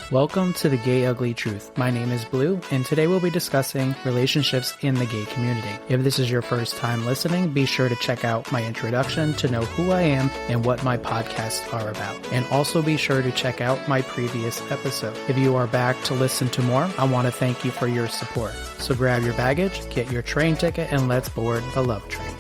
Welcome to The Gay Ugly Truth. My name is Blue, and today we'll be discussing relationships in the gay community. If this is your first time listening, be sure to check out my introduction to know who I am and what my podcasts are about. And also be sure to check out my previous episode. If you are back to listen to more, I want to thank you for your support. So grab your baggage, get your train ticket, and let's board the love train.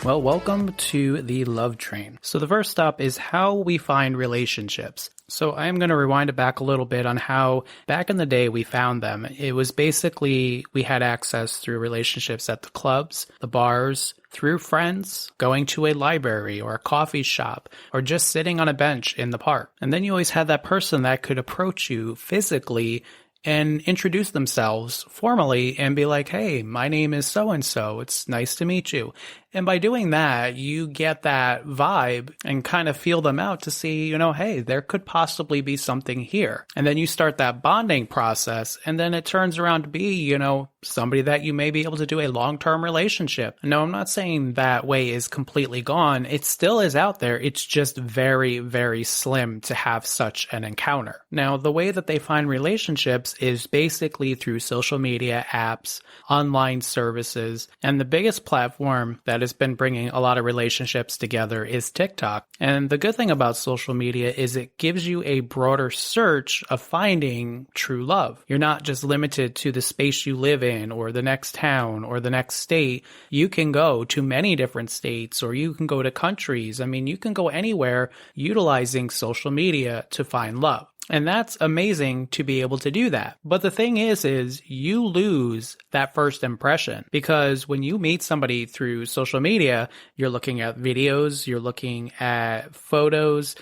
Well, welcome to the love train. So the first stop is how we find relationships. So I am going to rewind it back a little bit on how back in the day we found them. It was basically we had access through relationships at the clubs, the bars, through friends, going to a library or a coffee shop, or just sitting on a bench in the park. And then you always had that person that could approach you physically and introduce themselves formally and be like, hey, my name is so-and-so. It's nice to meet you. And by doing that, you get that vibe and kind of feel them out to see, hey, there could possibly be something here. And then you start that bonding process, and then it turns around to be, somebody that you may be able to do a long-term relationship. No, I'm not saying that way is completely gone. It still is out there. It's just very, very slim to have such an encounter. Now, the way that they find relationships is basically through social media apps, online services, and the biggest platform that has been bringing a lot of relationships together is TikTok. And the good thing about social media is it gives you a broader search of finding true love. You're not just limited to the space you live in or the next town or the next state. You can go to many different states, or you can go to countries. You can go anywhere utilizing social media to find love. And that's amazing to be able to do that. But the thing is you lose that first impression, because when you meet somebody through social media, you're looking at videos, you're looking at photos,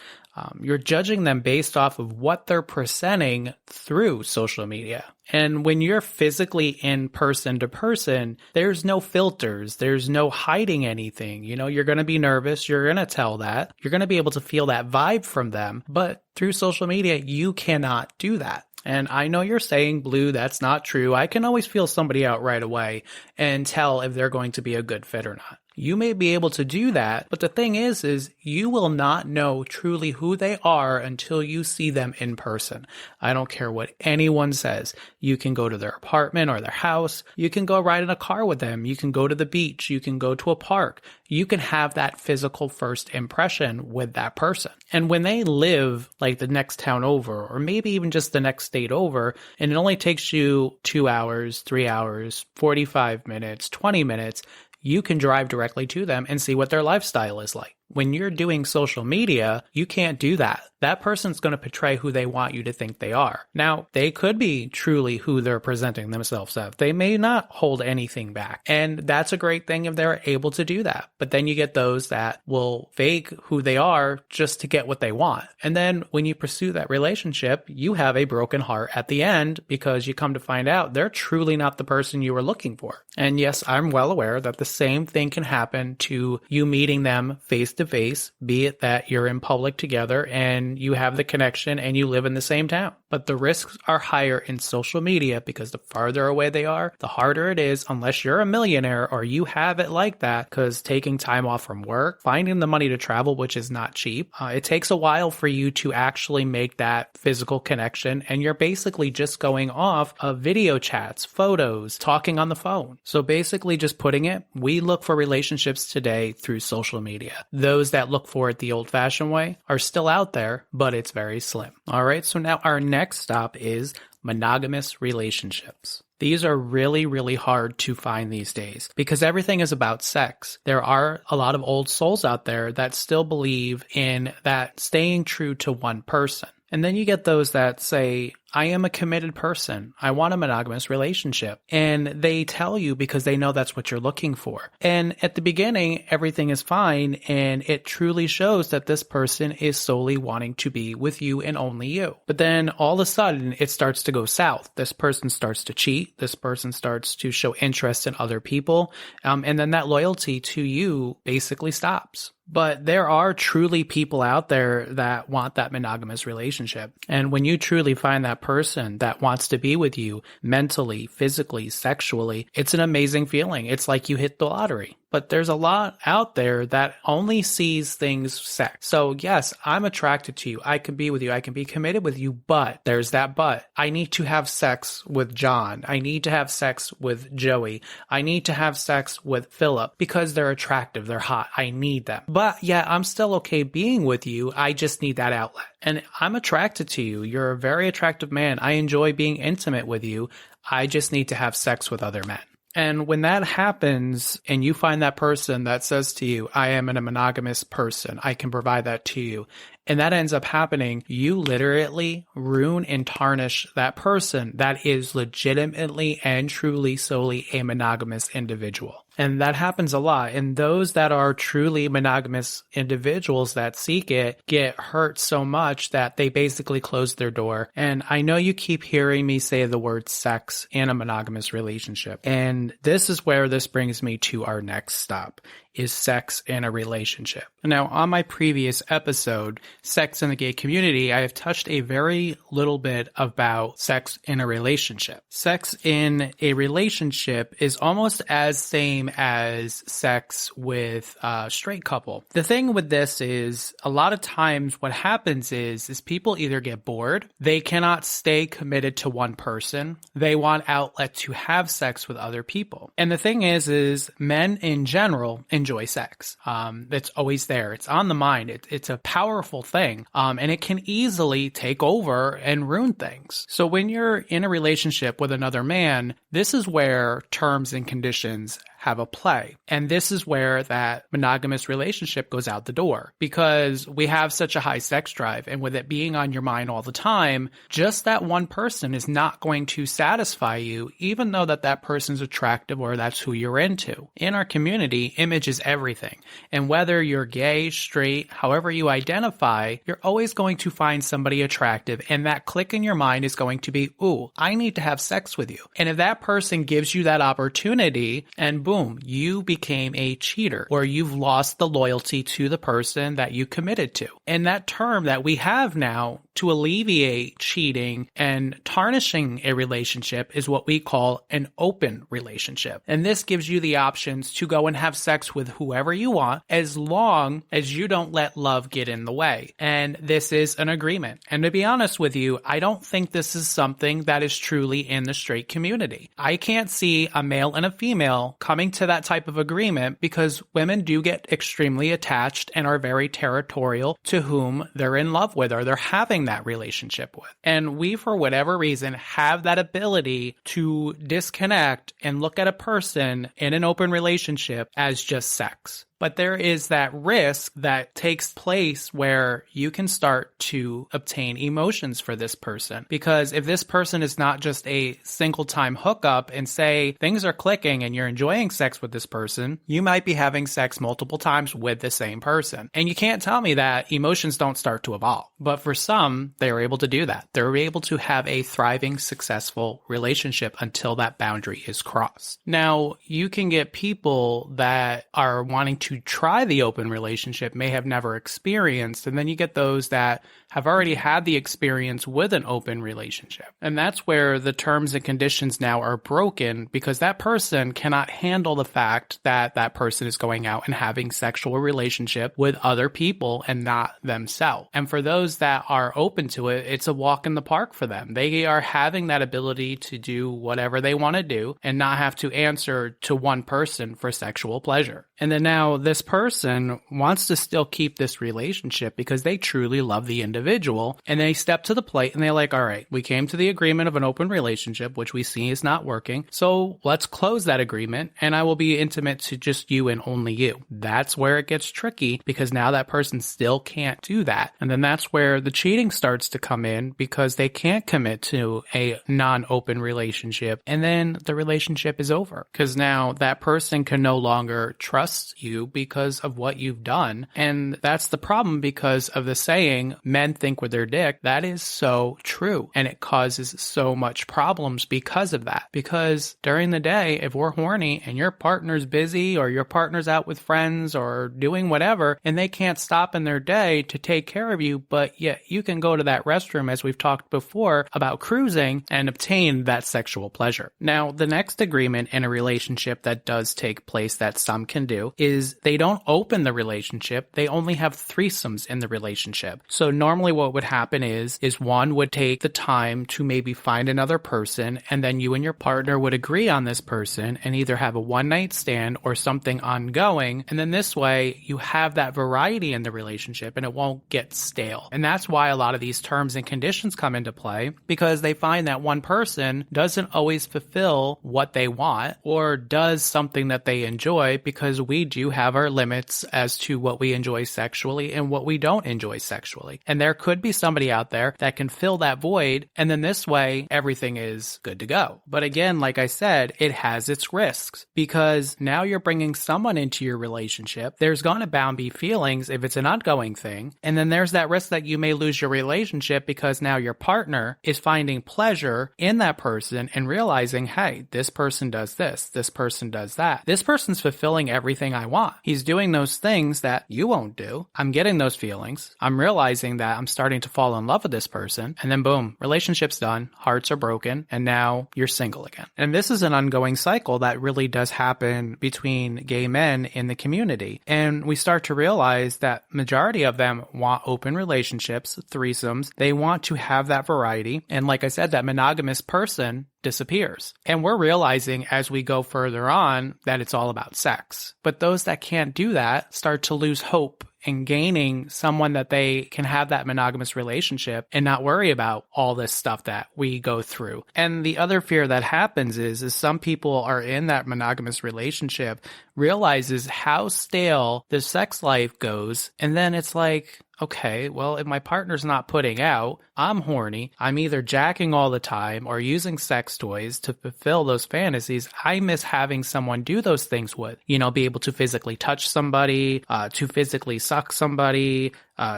you're judging them based off of what they're presenting through social media. And when you're physically in person to person, there's no filters. There's no hiding anything. You're going to be nervous. You're going to tell that. You're going to be able to feel that vibe from them. But through social media, you cannot do that. And I know you're saying, Blue, that's not true. I can always feel somebody out right away and tell if they're going to be a good fit or not. You may be able to do that, but the thing is you will not know truly who they are until you see them in person. I don't care what anyone says. You can go to their apartment or their house. You can go ride in a car with them. You can go to the beach. You can go to a park. You can have that physical first impression with that person. And when they live like the next town over, or maybe even just the next state over, and it only takes you 2 hours, 3 hours, 45 minutes, 20 minutes, you can drive directly to them and see what their lifestyle is like. When you're doing social media, you can't do that. That person's going to portray who they want you to think they are. Now, they could be truly who they're presenting themselves as. They may not hold anything back. And that's a great thing if they're able to do that. But then you get those that will fake who they are just to get what they want. And then when you pursue that relationship, you have a broken heart at the end, because you come to find out they're truly not the person you were looking for. And yes, I'm well aware that the same thing can happen to you meeting them face to face, be it that you're in public together and you have the connection and you live in the same town. But the risks are higher in social media, because the farther away they are, the harder it is, unless you're a millionaire or you have it like that, because taking time off from work, finding the money to travel, which is not cheap, it takes a while for you to actually make that physical connection. And you're basically just going off of video chats, photos, talking on the phone. So basically just putting it, we look for relationships today through social media. Those that look for it the old-fashioned way are still out there, but it's very slim. All right, so now our next stop is monogamous relationships. These are really, really hard to find these days because everything is about sex. There are a lot of old souls out there that still believe in that staying true to one person. And then you get those that say, I am a committed person. I want a monogamous relationship. And they tell you because they know that's what you're looking for. And at the beginning, everything is fine. And it truly shows that this person is solely wanting to be with you and only you. But then all of a sudden, it starts to go south. This person starts to cheat. This person starts to show interest in other people. And then that loyalty to you basically stops. But there are truly people out there that want that monogamous relationship. And when you truly find that person that wants to be with you mentally, physically, sexually, it's an amazing feeling. It's like you hit the lottery. But there's a lot out there that only sees things sex. So yes, I'm attracted to you. I can be with you. I can be committed with you. But there's that but. I need to have sex with John. I need to have sex with Joey. I need to have sex with Philip because they're attractive. They're hot. I need them. But yeah, I'm still okay being with you. I just need that outlet. And I'm attracted to you. You're a very attractive man. I enjoy being intimate with you. I just need to have sex with other men. And when that happens and you find that person that says to you, I am a monogamous person, I can provide that to you, and that ends up happening, you literally ruin and tarnish that person that is legitimately and truly solely a monogamous individual. And that happens a lot. And those that are truly monogamous individuals that seek it get hurt so much that they basically close their door. And I know you keep hearing me say the word sex in a monogamous relationship. And this is where this brings me to our next stop, is sex in a relationship. Now, on my previous episode, Sex in the Gay Community, I have touched a very little bit about sex in a relationship. Sex in a relationship is almost as same as sex with a straight couple. The thing with this is a lot of times what happens is people either get bored, they cannot stay committed to one person, they want outlet to have sex with other people. And the thing is men in general enjoy sex. It's always there. It's on the mind. It's a powerful thing. And it can easily take over and ruin things. So when you're in a relationship with another man, this is where terms and conditions have a play. And this is where that monogamous relationship goes out the door, because we have such a high sex drive, and with it being on your mind all the time, just that one person is not going to satisfy you, even though that person's attractive or that's who you're into. In our community, image is everything. And whether you're gay, straight, however you identify, you're always going to find somebody attractive, and that click in your mind is going to be, ooh, I need to have sex with you. And if that person gives you that opportunity, and boom, you became a cheater, or you've lost the loyalty to the person that you committed to. And that term that we have now to alleviate cheating and tarnishing a relationship is what we call an open relationship. And this gives you the options to go and have sex with whoever you want, as long as you don't let love get in the way. And this is an agreement. And to be honest with you, I don't think this is something that is truly in the straight community. I can't see a male and a female coming to that type of agreement, because women do get extremely attached and are very territorial to whom they're in love with or they're having that relationship with. And we, for whatever reason, have that ability to disconnect and look at a person in an open relationship as just sex. But there is that risk that takes place where you can start to obtain emotions for this person. Because if this person is not just a single time hookup and say things are clicking and you're enjoying sex with this person, you might be having sex multiple times with the same person. And you can't tell me that emotions don't start to evolve. But for some, they are able to do that. They're able to have a thriving, successful relationship until that boundary is crossed. Now, you can get people that are wanting to try the open relationship, may have never experienced, and then you get those that have already had the experience with an open relationship. And that's where the terms and conditions now are broken, because that person cannot handle the fact that that person is going out and having sexual relationship with other people and not themselves. And for those that are open to it, it's a walk in the park for them. They are having that ability to do whatever they want to do and not have to answer to one person for sexual pleasure. And then now this person wants to still keep this relationship because they truly love the individual, and they step to the plate and they're like, all right, we came to the agreement of an open relationship, which we see is not working. So let's close that agreement and I will be intimate to just you and only you. That's where it gets tricky, because now that person still can't do that. And then that's where the cheating starts to come in, because they can't commit to a non-open relationship. And then the relationship is over, because now that person can no longer trust trust you because of what you've done. And that's the problem because of the saying, men think with their dick. That is so true. And it causes so much problems because of that. Because during the day, if we're horny and your partner's busy or your partner's out with friends or doing whatever, and they can't stop in their day to take care of you, but yet you can go to that restroom, as we've talked before about cruising, and obtain that sexual pleasure. Now, the next agreement in a relationship that does take place that some can do is they don't open the relationship. They only have threesomes in the relationship. So normally what would happen is one would take the time to maybe find another person, and then you and your partner would agree on this person and either have a one-night stand or something ongoing. And then this way you have that variety in the relationship and it won't get stale. And that's why a lot of these terms and conditions come into play, because they find that one person doesn't always fulfill what they want or does something that they enjoy, because we do have our limits as to what we enjoy sexually and what we don't enjoy sexually. And there could be somebody out there that can fill that void, and then this way everything is good to go. But again, like I said, it has its risks, because now you're bringing someone into your relationship. There's going to bound be feelings if it's an ongoing thing, and then there's that risk that you may lose your relationship because now your partner is finding pleasure in that person and realizing, hey, this person does this person does that. This person's fulfilling everything I want. He's doing those things that you won't do. I'm getting those feelings. I'm realizing that I'm starting to fall in love with this person, and then boom, relationship's done, hearts are broken, and now you're single again. And this is an ongoing cycle that really does happen between gay men in the community. And we start to realize that majority of them want open relationships, threesomes. They want to have that variety. And like I said, that monogamous person disappears. And we're realizing as we go further on that it's all about sex. But those that can't do that start to lose hope in gaining someone that they can have that monogamous relationship and not worry about all this stuff that we go through. And the other fear that happens is some people are in that monogamous relationship, realizes how stale the sex life goes, and then it's like, okay, well, if my partner's not putting out, I'm horny, I'm either jacking all the time or using sex toys to fulfill those fantasies, I miss having someone do those things with. Be able to physically touch somebody, to physically suck somebody,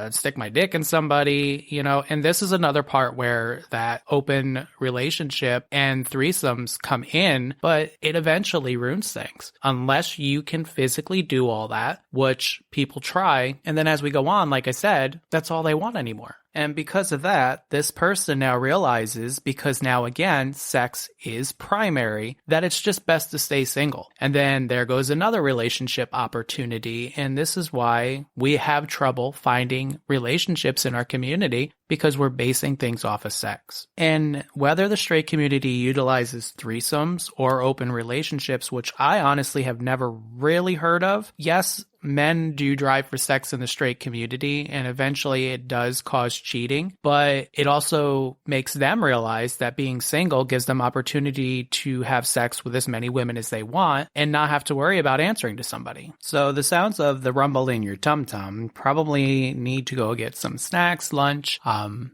stick my dick in somebody, and this is another part where that open relationship and threesomes come in, but it eventually ruins things unless you can physically do all that, which people try. And then as we go on, like I said, that's all they want anymore. And because of that, this person now realizes, because now again, sex is primary, that it's just best to stay single. And then there goes another relationship opportunity. And this is why we have trouble finding relationships in our community, because we're basing things off of sex. And whether the straight community utilizes threesomes or open relationships, which I honestly have never really heard of, yes, men do drive for sex in the straight community, and eventually it does cause cheating, but it also makes them realize that being single gives them opportunity to have sex with as many women as they want and not have to worry about answering to somebody. So the sounds of the rumble in your tum-tum, probably need to go get some snacks, lunch,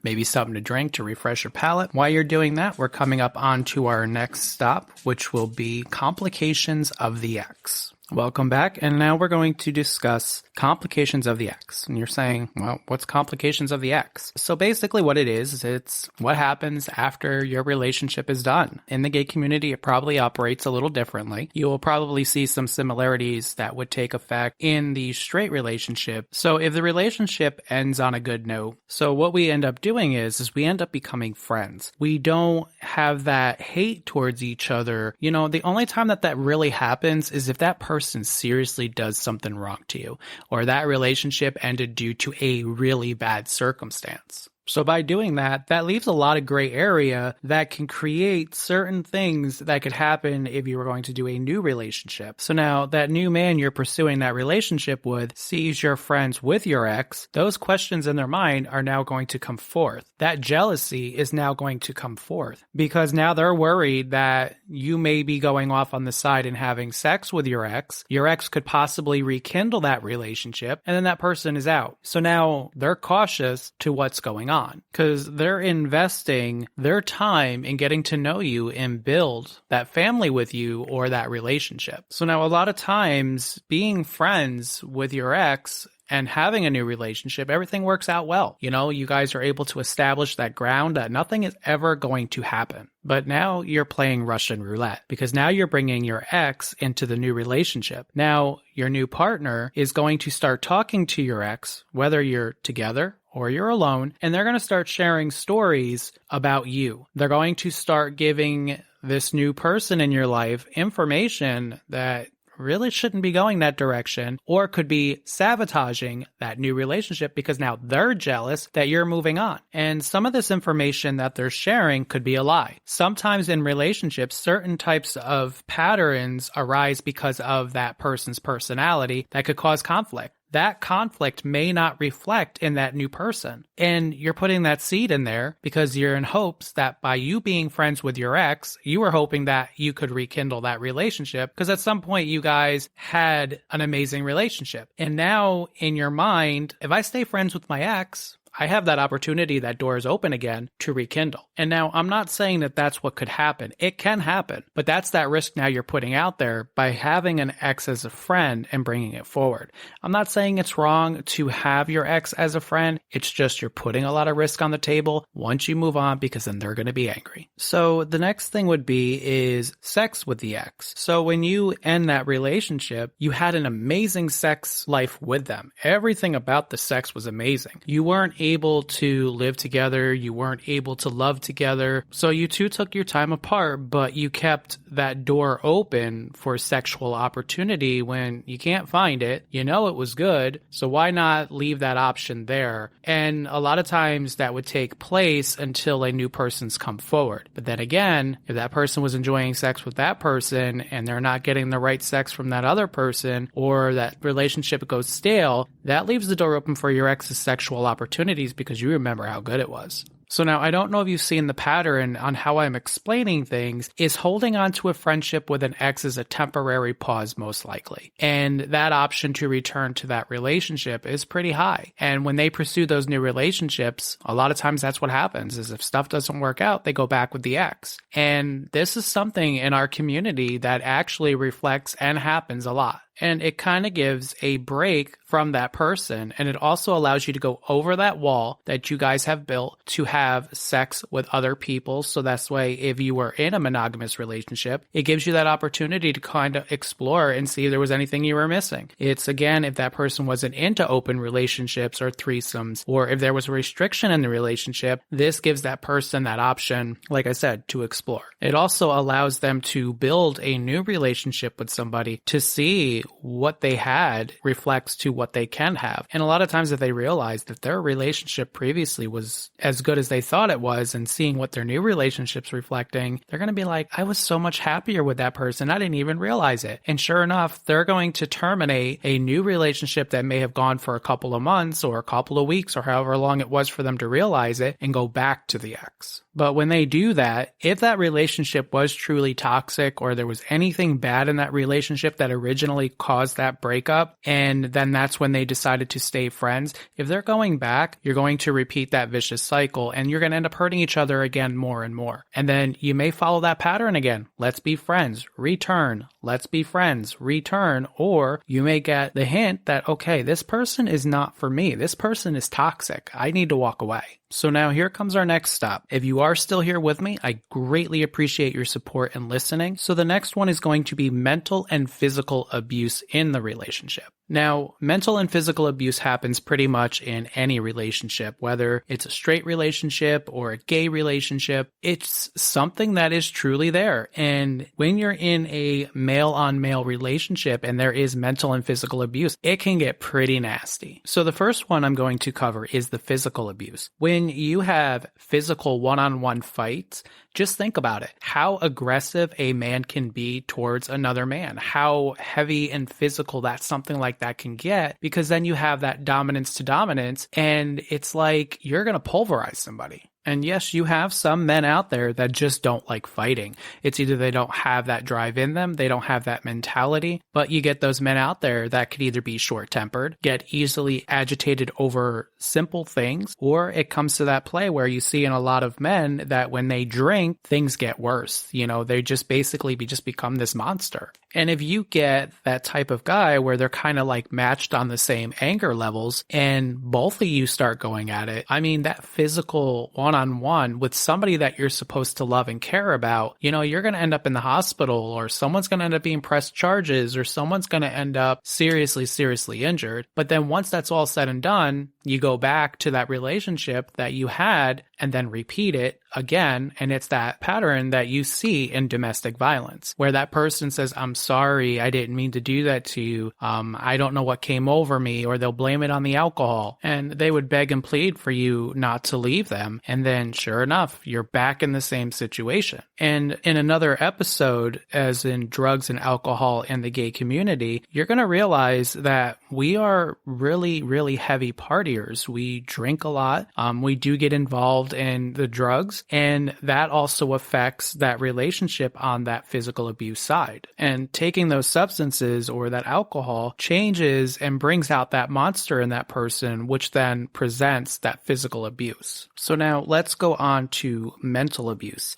maybe something to drink to refresh your palate. While you're doing that, we're coming up onto our next stop, which will be complications of the X. Welcome back, and now we're going to discuss complications of the X. And you're saying, well, what's complications of the X? So basically what it is, it's what happens after your relationship is done. In the gay community, it probably operates a little differently. You will probably see some similarities that would take effect in the straight relationship. So if the relationship ends on a good note, so what we end up doing is we end up becoming friends. We don't have that hate towards each other. The only time that really happens is if that person seriously does something wrong to you, or that relationship ended due to a really bad circumstance. So by doing that, that leaves a lot of gray area that can create certain things that could happen if you were going to do a new relationship. So now that new man you're pursuing that relationship with sees your friends with your ex, those questions in their mind are now going to come forth. That jealousy is now going to come forth because now they're worried that you may be going off on the side and having sex with your ex. Your ex could possibly rekindle that relationship, and then that person is out. So now they're cautious to what's going on. on because they're investing their time in getting to know you and build that family with you or that relationship. So now a lot of times being friends with your ex and having a new relationship, everything works out well. You know, you guys are able to establish that ground that nothing is ever going to happen. But now you're playing Russian roulette because now you're bringing your ex into the new relationship. Now your new partner is going to start talking to your ex, whether you're together or you're alone, and they're going to start sharing stories about you. They're going to start giving this new person in your life information that really shouldn't be going that direction or could be sabotaging that new relationship because now they're jealous that you're moving on. And some of this information that they're sharing could be a lie. Sometimes in relationships, certain types of patterns arise because of that person's personality that could cause conflict. That conflict may not reflect in that new person. And you're putting that seed in there because you're in hopes that by you being friends with your ex, you were hoping that you could rekindle that relationship because at some point you guys had an amazing relationship. And now in your mind, if I stay friends with my ex, I have that opportunity, that door is open again to rekindle. And now I'm not saying that that's what could happen. It can happen, but that's that risk now you're putting out there by having an ex as a friend and bringing it forward. I'm not saying it's wrong to have your ex as a friend. It's just you're putting a lot of risk on the table once you move on because then they're going to be angry. So the next thing would be is sex with the ex. So when you end that relationship, you had an amazing sex life with them. Everything about the sex was amazing. You weren't able to live together. You weren't able to love together. So you two took your time apart, but you kept that door open for sexual opportunity when you can't find it. You know it was good, so why not leave that option there? And a lot of times that would take place until a new person's come forward. But then again, if that person was enjoying sex with that person and they're not getting the right sex from that other person or that relationship goes stale, that leaves the door open for your ex's sexual opportunities because you remember how good it was. So now I don't know if you've seen the pattern on how I'm explaining things is holding on to a friendship with an ex is a temporary pause most likely. And that option to return to that relationship is pretty high. And when they pursue those new relationships, a lot of times that's what happens is if stuff doesn't work out, they go back with the ex. And this is something in our community that actually reflects and happens a lot. And it kind of gives a break from that person. And it also allows you to go over that wall that you guys have built to have sex with other people. So that's why if you were in a monogamous relationship, it gives you that opportunity to kind of explore and see if there was anything you were missing. It's again, if that person wasn't into open relationships or threesomes, or if there was a restriction in the relationship, this gives that person that option, like I said, to explore. It also allows them to build a new relationship with somebody to see what they had reflects to what they can have. And a lot of times if they realize that their relationship previously was as good as they thought it was and seeing what their new relationship's reflecting, they're going to be like, I was so much happier with that person. I didn't even realize it. And sure enough, they're going to terminate a new relationship that may have gone for a couple of months or a couple of weeks or however long it was for them to realize it and go back to the ex. But when they do that, if that relationship was truly toxic or there was anything bad in that relationship that originally caused that breakup, and then that's when they decided to stay friends, if they're going back, you're going to repeat that vicious cycle and you're going to end up hurting each other again more and more. And then you may follow that pattern again. Let's be friends, return. Let's be friends, return. Or you may get the hint that, okay, this person is not for me. This person is toxic. I need to walk away. So now here comes our next stop. If you are still here with me, I greatly appreciate your support and listening. So the next one is going to be mental and physical abuse in the relationship. Now, mental and physical abuse happens pretty much in any relationship, whether it's a straight relationship or a gay relationship. It's something that is truly there. And when you're in a male-on-male relationship and there is mental and physical abuse, it can get pretty nasty. So the first one I'm going to cover is the physical abuse. When you have physical one-on-one fights, just think about it. How aggressive a man can be towards another man. How heavy and physical that something like that can get, because then you have that dominance to dominance and it's like you're going to pulverize somebody. And yes, you have some men out there that just don't like fighting. It's either they don't have that drive in them, they don't have that mentality, but you get those men out there that could either be short-tempered, get easily agitated over simple things, or it comes to that play where you see in a lot of men that when they drink, things get worse. They just basically just become this monster. And if you get that type of guy where they're kind of like matched on the same anger levels and both of you start going at it, I mean, that physical one-on-one with somebody that you're supposed to love and care about, you're going to end up in the hospital, or someone's going to end up being pressed charges, or someone's going to end up seriously, seriously injured. But then once that's all said and done, you go back to that relationship that you had and then repeat it again. And it's that pattern that you see in domestic violence, where that person says, I'm sorry, I didn't mean to do that to you. I don't know what came over me, or they'll blame it on the alcohol. And they would beg and plead for you not to leave them. And then sure enough, you're back in the same situation. And in another episode, as in drugs and alcohol in the gay community, you're going to realize that we are really, really heavy partiers. We drink a lot. We do get involved in the drugs, and that also affects that relationship on that physical abuse side. And taking those substances or that alcohol changes and brings out that monster in that person, which then presents that physical abuse. So now let's go on to mental abuse.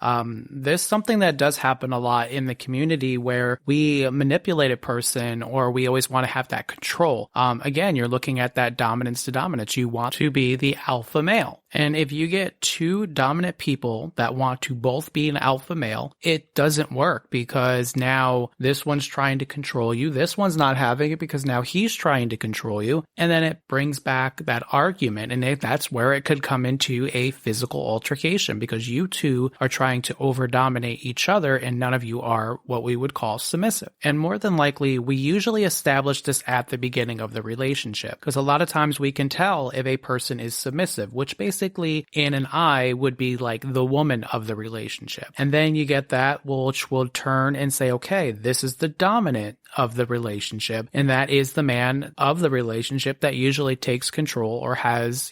This is something that does happen a lot in the community, where we manipulate a person, or we always want to have that control. Again, you're looking at that dominance to dominance. You want to be the alpha male. And if you get two dominant people that want to both be an alpha male, it doesn't work, because now this one's trying to control you. This one's not having it because now he's trying to control you. And then it brings back that argument. And that's where it could come into a physical altercation, because you two are trying to over-dominate each other and none of you are what we would call submissive. And more than likely, we usually establish this at the beginning of the relationship, because a lot of times we can tell if a person is submissive, which basically in an eye would be like the woman of the relationship. And then you get that, which will turn and say, okay, this is the dominant of the relationship, and that is the man of the relationship that usually takes control or has,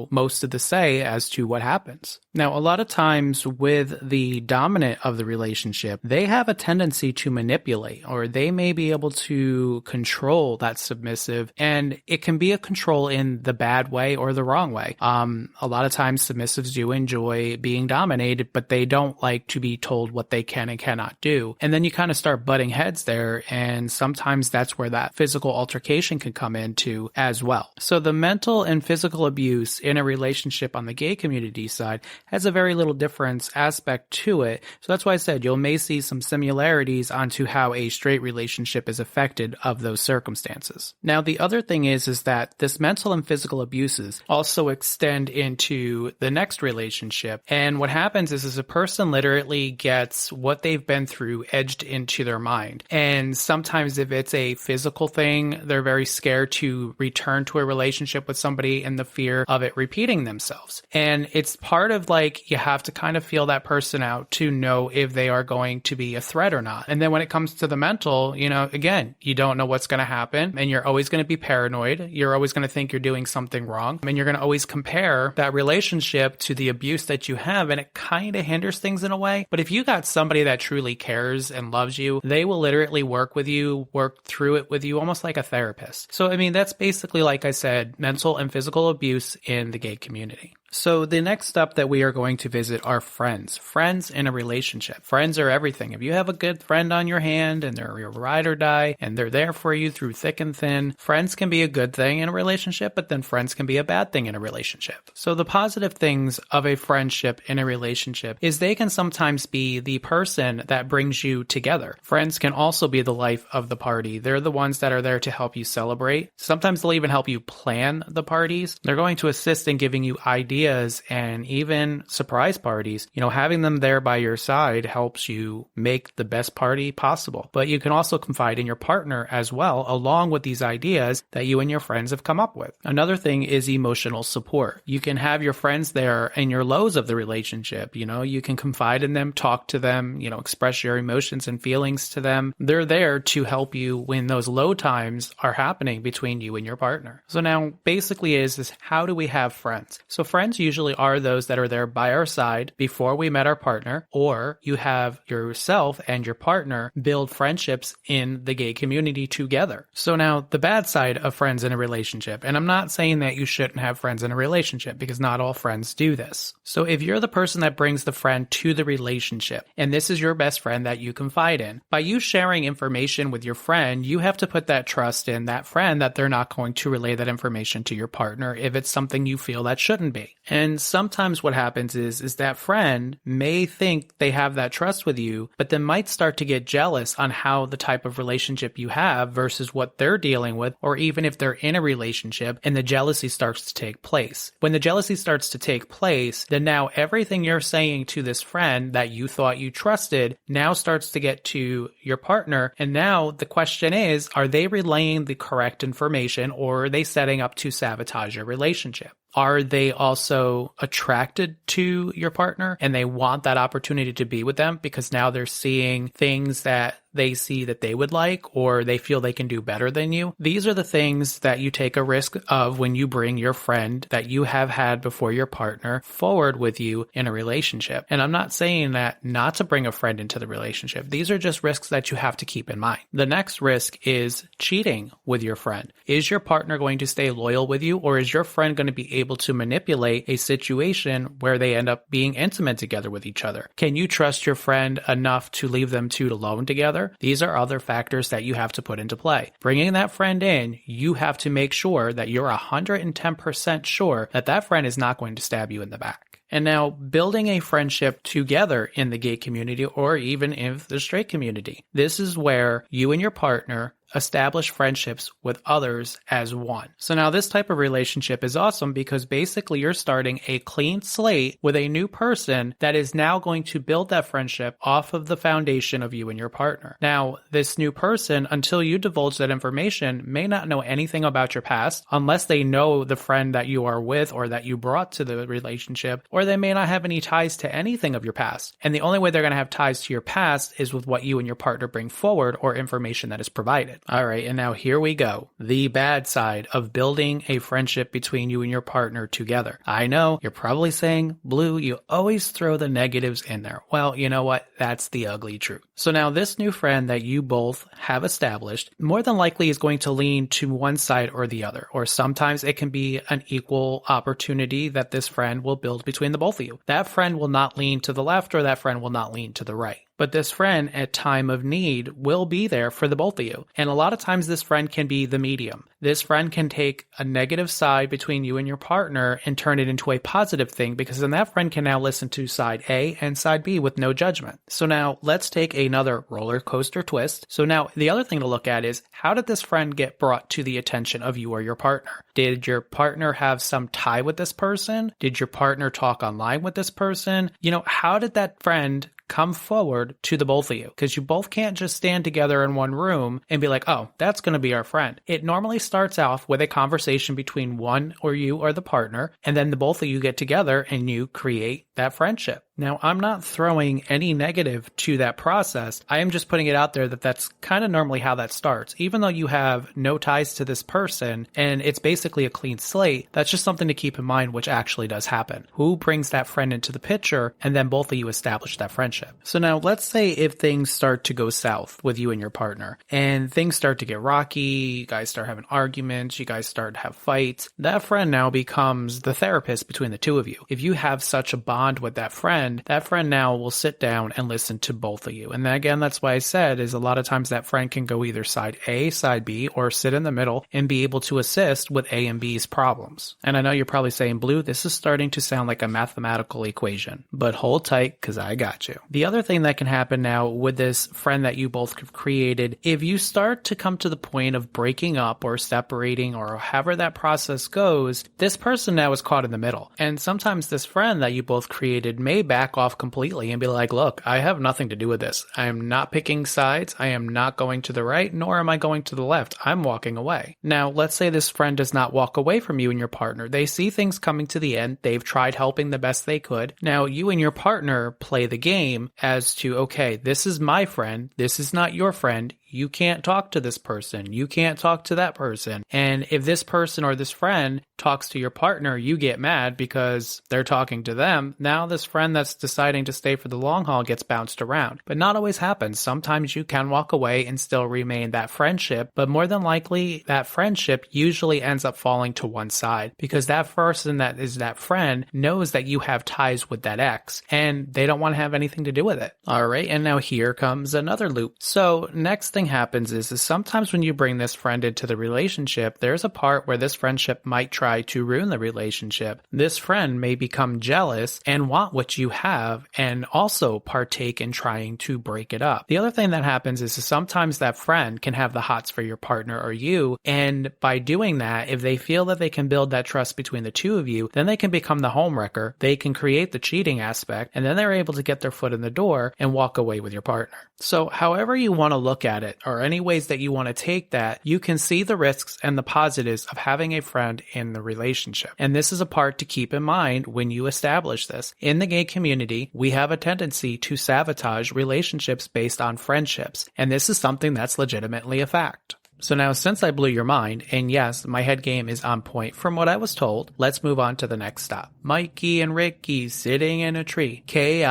most of the say as to what happens. Now, a lot of times with the dominant of the relationship, they have a tendency to manipulate, or they may be able to control that submissive, and it can be a control in the bad way or the wrong way. A lot of times submissives do enjoy being dominated, but they don't like to be told what they can and cannot do. And then you kind of start butting heads there, and sometimes that's where that physical altercation can come into as well. So the mental and physical abuse in a relationship on the gay community side has a very little difference aspect to it. So that's why I said you may see some similarities onto how a straight relationship is affected of those circumstances. Now, the other thing is that this mental and physical abuses also extend into the next relationship. And what happens is a person literally gets what they've been through edged into their mind. And sometimes if it's a physical thing, they're very scared to return to a relationship with somebody in the fear of it repeating themselves. And it's part of you have to kind of feel that person out to know if they are going to be a threat or not. And then when it comes to the mental, again, you don't know what's going to happen, and you're always going to be paranoid. You're always going to think you're doing something wrong, and you're going to always compare that relationship to the abuse that you have, and it kind of hinders things in a way. But if you got somebody that truly cares and loves you, they will literally work with you, work through it with you, almost like a therapist. So, that's basically, like I said, mental and physical abuse in the gay community. So the next up that we are going to visit are friends. Friends in a relationship. Friends are everything. If you have a good friend on your hand and they're your ride or die and they're there for you through thick and thin, friends can be a good thing in a relationship, but then friends can be a bad thing in a relationship. So the positive things of a friendship in a relationship is they can sometimes be the person that brings you together. Friends can also be the life of the party. They're the ones that are there to help you celebrate. Sometimes they'll even help you plan the parties. They're going to assist in giving you ideas and even surprise parties. Having them there by your side helps you make the best party possible. But you can also confide in your partner as well, along with these ideas that you and your friends have come up with. Another thing is emotional support. You can have your friends there in your lows of the relationship. You can confide in them, talk to them, express your emotions and feelings to them. They're there to help you when those low times are happening between you and your partner. So now basically is how do we have friends? So friends friends usually are those that are there by our side before we met our partner, or you have yourself and your partner build friendships in the gay community together. So now the bad side of friends in a relationship, and I'm not saying that you shouldn't have friends in a relationship because not all friends do this. So if you're the person that brings the friend to the relationship, and this is your best friend that you confide in, by you sharing information with your friend, you have to put that trust in that friend that they're not going to relay that information to your partner if it's something you feel that shouldn't be. And sometimes what happens is that friend may think they have that trust with you, but then might start to get jealous on how the type of relationship you have versus what they're dealing with, or even if they're in a relationship and the jealousy starts to take place. When the jealousy starts to take place, then now everything you're saying to this friend that you thought you trusted now starts to get to your partner. And now the question is, are they relaying the correct information, or are they setting up to sabotage your relationship? Are they also attracted to your partner and they want that opportunity to be with them because now they're seeing things that they see that they would like, or they feel they can do better than you? These are the things that you take a risk of when you bring your friend that you have had before your partner forward with you in a relationship. And I'm not saying that not to bring a friend into the relationship. These are just risks that you have to keep in mind. The next risk is cheating with your friend. Is your partner going to stay loyal with you, or is your friend going to be able to manipulate a situation where they end up being intimate together with each other? Can you trust your friend enough to leave them two alone together? These are other factors that you have to put into play. Bringing that friend in, you have to make sure that you're 110% sure that that friend is not going to stab you in the back. And now building a friendship together in the gay community, or even in the straight community. This is where you and your partner establish friendships with others as one. So now this type of relationship is awesome because basically you're starting a clean slate with a new person that is now going to build that friendship off of the foundation of you and your partner. Now, this new person, until you divulge that information, may not know anything about your past unless they know the friend that you are with or that you brought to the relationship, or they may not have any ties to anything of your past. And the only way they're going to have ties to your past is with what you and your partner bring forward or information that is provided. All right, and now here we go. The bad side of building a friendship between you and your partner together. I know you're probably saying, Blue, you always throw the negatives in there. Well, you know what? That's the ugly truth. So now this new friend that you both have established more than likely is going to lean to one side or the other, or sometimes it can be an equal opportunity that this friend will build between the both of you. That friend will not lean to the left, or that friend will not lean to the right. But this friend at time of need will be there for the both of you. And a lot of times this friend can be the medium. This friend can take a negative side between you and your partner and turn it into a positive thing, because then that friend can now listen to side A and side B with no judgment. So now let's take another roller coaster twist. So now the other thing to look at is, how did this friend get brought to the attention of you or your partner? Did your partner have some tie with this person? Did your partner talk online with this person? How did that friend come forward to the both of you? Because you both can't just stand together in one room and be like, oh, that's going to be our friend. It normally starts off with a conversation between one or you or the partner, and then the both of you get together and you create that friendship. Now, I'm not throwing any negative to that process. I am just putting it out there that that's kind of normally how that starts. Even though you have no ties to this person and it's basically a clean slate, that's just something to keep in mind, which actually does happen. Who brings that friend into the picture, and then both of you establish that friendship. So now let's say if things start to go south with you and your partner and things start to get rocky, you guys start having arguments, you guys start to have fights, that friend now becomes the therapist between the two of you. If you have such a bond with that friend now will sit down and listen to both of you. And then again, that's why I said is a lot of times that friend can go either side A, side B, or sit in the middle and be able to assist with A and B's problems. And I know you're probably saying, Blue, this is starting to sound like a mathematical equation, but hold tight because I got you. The other thing that can happen now with this friend that you both have created, if you start to come to the point of breaking up or separating or however that process goes, this person now is caught in the middle. And sometimes this friend that you both created may back off completely and be like, look, I have nothing to do with this. I am not picking sides. I am not going to the right, nor am I going to the left. I'm walking away. Now, let's say this friend does not walk away from you and your partner. They see things coming to the end. They've tried helping the best they could. Now, you and your partner play the game as to, okay, this is my friend. This is not your friend. you can't talk to this person, you can't talk to that person. And if this person or this friend talks to your partner, you get mad because they're talking to them. Now this friend that's deciding to stay for the long haul gets bounced around. But not always happens. Sometimes you can walk away and still remain that friendship, but more than likely that friendship usually ends up falling to one side because that person that is that friend knows that you have ties with that ex and they don't want to have anything to do with it. All right, and now here comes another loop. So next thing happens is sometimes when you bring this friend into the relationship, there's a part where this friendship might try to ruin the relationship. This friend may become jealous and want what you have and also partake in trying to break it up. The other thing that happens is sometimes that friend can have the hots for your partner or you, and by doing that, if they feel that they can build that trust between the two of you, then they can become the homewrecker, they can create the cheating aspect, and then they're able to get their foot in the door and walk away with your partner. So however you want to look at it, or any ways that you want to take that, you can see the risks and the positives of having a friend in the relationship. And this is a part to keep in mind when you establish this. In the gay community, we have a tendency to sabotage relationships based on friendships, and this is something that's legitimately a fact. So now, since I blew your mind, and yes, my head game is on point from what I was told, let's move on to the next stop. Mikey and Ricky sitting in a tree. Kissing.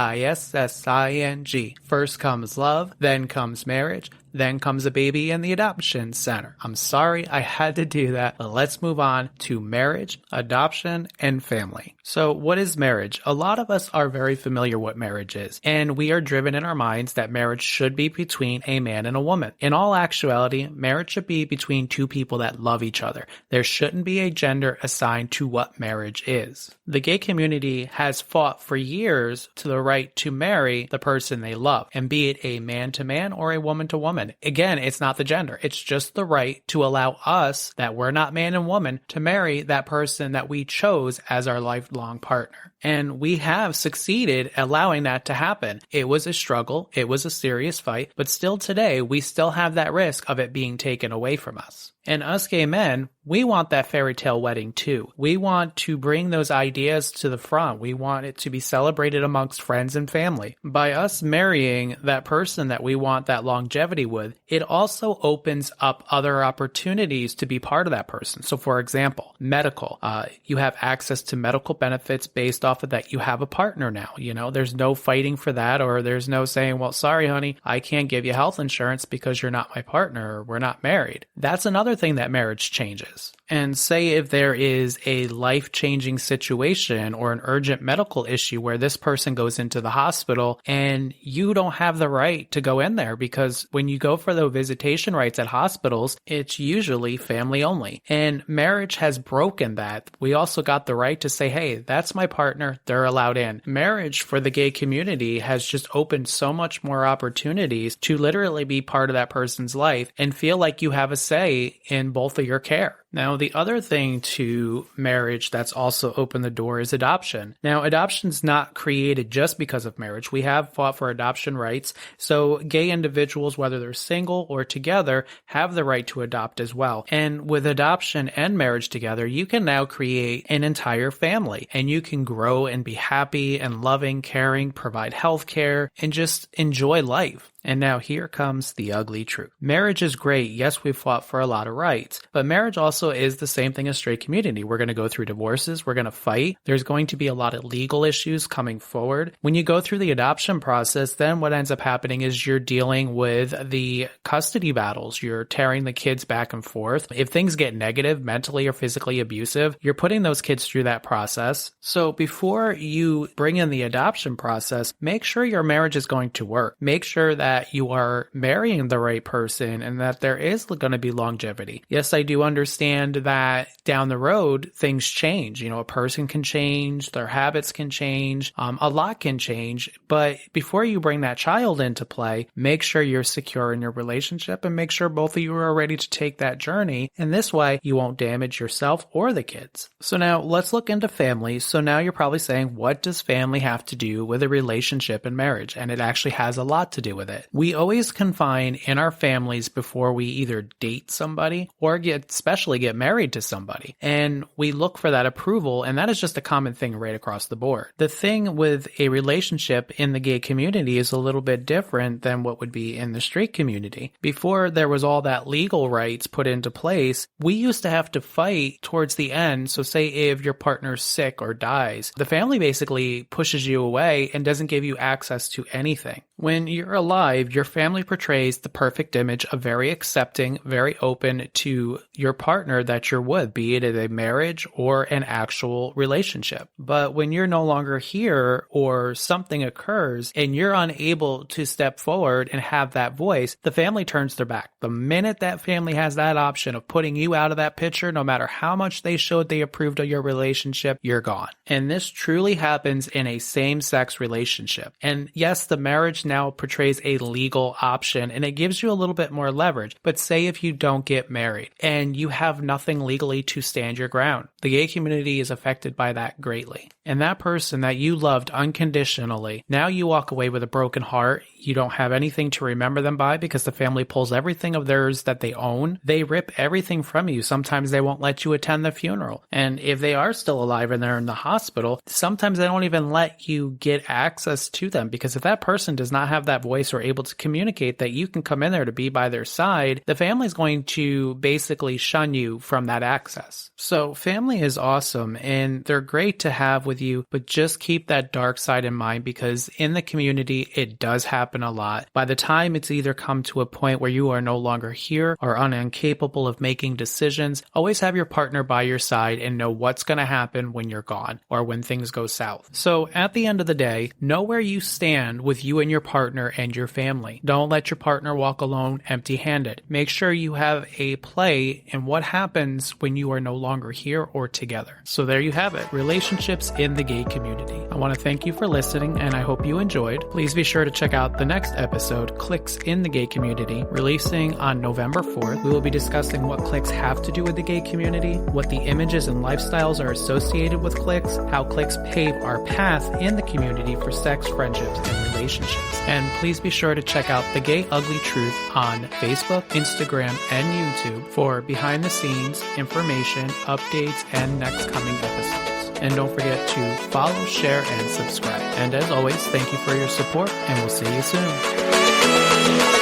First comes love, then comes marriage, then comes a baby in the adoption center. I'm sorry I had to do that, but let's move on to marriage, adoption, and family. So what is marriage? A lot of us are very familiar what marriage is, and we are driven in our minds that marriage should be between a man and a woman. In all actuality, marriage should be between two people that love each other. There shouldn't be a gender assigned to what marriage is. The gay community has fought for years to the right to marry the person they love, and be it a man to man or a woman to woman. Again, it's not the gender. It's just the right to allow us, that we're not man and woman, to marry that person that we chose as our lifelong partner. And we have succeeded allowing that to happen. It was a struggle. It was a serious fight. But still today, we still have that risk of it being taken away from us. And us gay men, we want that fairy tale wedding too. We want to bring those ideas to the front. We want it to be celebrated amongst friends and family. By us marrying that person that we want that longevity with, it also opens up other opportunities to be part of that person. So for example, medical. You have access to medical benefits based off of that you have a partner now. You know, there's no fighting for that, or there's no saying, well, sorry, honey, I can't give you health insurance because you're not my partner or we're not married. That's another thing that marriage changes. And say if there is a life-changing situation or an urgent medical issue where this person goes into the hospital and you don't have the right to go in there, because when you go for the visitation rights at hospitals, it's usually family only. And marriage has broken that. We also got the right to say, hey, that's my partner, they're allowed in. Marriage for the gay community has just opened so much more opportunities to literally be part of that person's life and feel like you have a say in both of your care. Now, the other thing to marriage that's also opened the door is adoption. Now, adoption's not created just because of marriage. We have fought for adoption rights, so gay individuals, whether they're single or together, have the right to adopt as well. And with adoption and marriage together, you can now create an entire family, and you can grow and be happy and loving, caring, provide health care, and just enjoy life. And now here comes the ugly truth. Marriage is great. Yes, we've fought for a lot of rights, but marriage also is the same thing as straight community. We're going to go through divorces. We're going to fight. There's going to be a lot of legal issues coming forward. When you go through the adoption process, then what ends up happening is you're dealing with the custody battles. You're tearing the kids back and forth. If things get negative, mentally or physically abusive, you're putting those kids through that process. So before you bring in the adoption process, make sure your marriage is going to work. Make sure that you are marrying the right person and that there is going to be longevity. Yes, I do understand that down the road, things change. You know, a person can change, their habits can change, a lot can change. But before you bring that child into play, make sure you're secure in your relationship and make sure both of you are ready to take that journey. And this way, you won't damage yourself or the kids. So now let's look into family. So now you're probably saying, what does family have to do with a relationship and marriage? And it actually has a lot to do with it. it. We always confine in our families before we either date somebody or especially get married to somebody. And we look for that approval, and that is just a common thing right across the board. The thing with a relationship in the gay community is a little bit different than what would be in the straight community. Before there was all that legal rights put into place, we used to have to fight towards the end. So say if your partner's sick or dies, the family basically pushes you away and doesn't give you access to anything. When you're alive, your family portrays the perfect image of very accepting, very open to your partner that you're with, be it a marriage or an actual relationship. But when you're no longer here or something occurs and you're unable to step forward and have that voice, the family turns their back. The minute that family has that option of putting you out of that picture, no matter how much they showed they approved of your relationship, you're gone. And this truly happens in a same-sex relationship. And yes, the marriage now portrays a legal option and it gives you a little bit more leverage. But say if you don't get married and you have nothing legally to stand your ground, the gay community is affected by that greatly. And that person that you loved unconditionally, now you walk away with a broken heart. You don't have anything to remember them by because the family pulls everything of theirs that they own. They rip everything from you. Sometimes they won't let you attend the funeral. And if they are still alive and they're in the hospital, sometimes they don't even let you get access to them, because if that person does not have that voice or able to communicate that you can come in there to be by their side, the family is going to basically shun you from that access. So family is awesome and they're great to have with you, but just keep that dark side in mind, because in the community, it does happen a lot. By the time it's either come to a point where you are no longer here or incapable of making decisions, always have your partner by your side and know what's going to happen when you're gone or when things go south. So at the end of the day, know where you stand with you and your partner and your family. Don't let your partner walk alone empty-handed. Make sure you have a play in what happens when you are no longer here or together. So there you have it, relationships in the gay community. I want to thank you for listening and I hope you enjoyed. Please be sure to check out the next episode, Cliques in the Gay Community, releasing on November 4th. We will be discussing what cliques have to do with the gay community, what the images and lifestyles are associated with cliques, how cliques pave our path in the community for sex, friendships, and relationships. And please be sure to check out The Gay Ugly Truth on Facebook, Instagram, and YouTube for behind the scenes information, updates, and next coming episodes. And don't forget to follow, share, and subscribe. And as always, thank you for your support, and we'll see you soon.